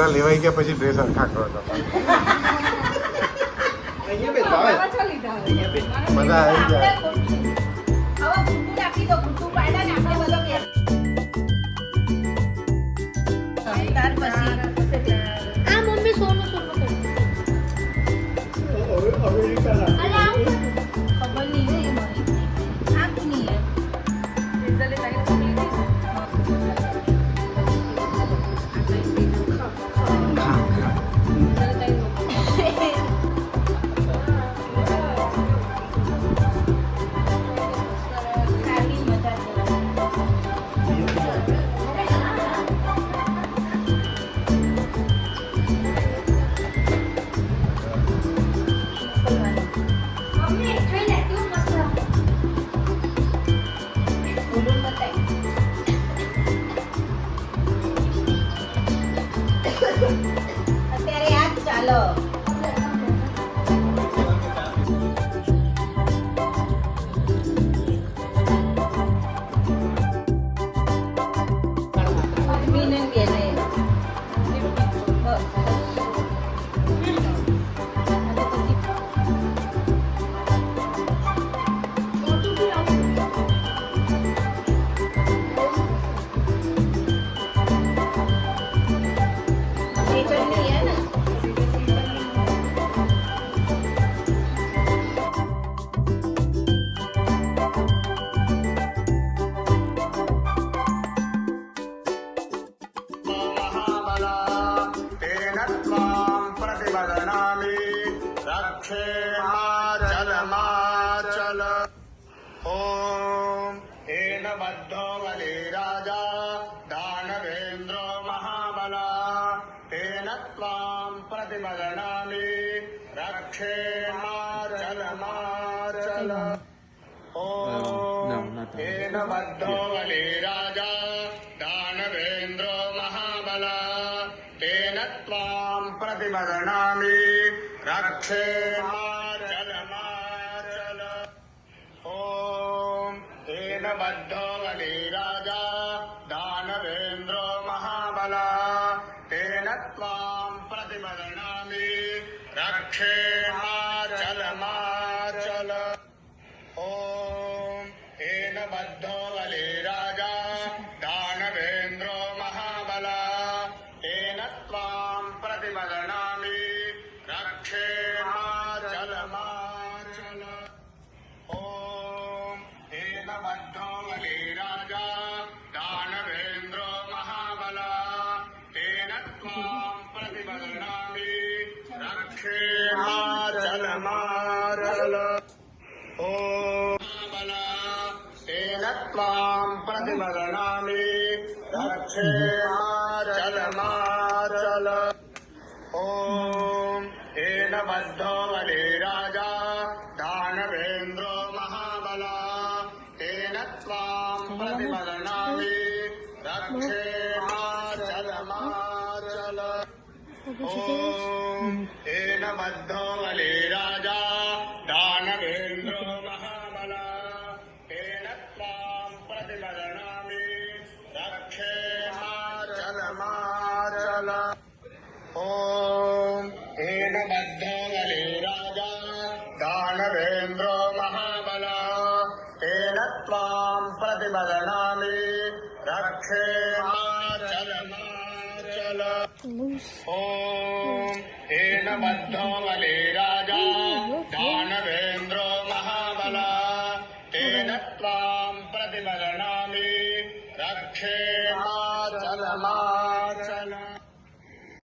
કપડાં લેવાઈ ગયા પછી ડ્રેસ હરખા કરો તમે બધા આવી ગયા અત્યારે યાદ ચાલો चल ओम एन बद्धो बलि राजा दानवेन्द्रो महाबला तेन त्वां प्रतिबध्नामि रक्षेमाचल माचल ओम एन बद्धो बलि राजा दानवेन्द्रो महाबला तेन त्वां प्रतिबध्नामि रक्षेमाचल माचल ओम तेन बद्धो बलि राजा दानवेन्द्रो महाबला तेन त्वां प्रतिबध्नामि रक्षेमाचल माचल ओम तेन बद्धो बलि राजा दानवेन्द्रो महाबला तेन त्वां प्रतिबध्नामि रक्षेमाचल माचल ओम तेन बद्धो बलि राजा दानवेन्द्रो महाबला तेन त्वां प्रतिबध्नामि रक्षेमाचल माचल ओम बला तेन त्वां प्रतिबध्नामि रक्षेमाचल माचल ओम तेन बद्धो बलि राजा दानवेन्द्रो महाबला तेन त्वां प्रतिबध्नामि रक्षेमाचल माचल ओम तेन बद्धो बलि राजा दानवेन्द्रो महाबला तेन त्वां प्रतिबध्नामि रक्षेमाचल माचल ओम तेन बद्धो बलि राजा दानवेन्द्रो महाबला तेन त्वां प्रतिबध्नामि रक्षेमाचल माचल ओम तेन बद्धो बलि राजा दानवेन्द्रो महाबला तेन त्वां प्रतिबध्नामि रक्षेमाचल माचल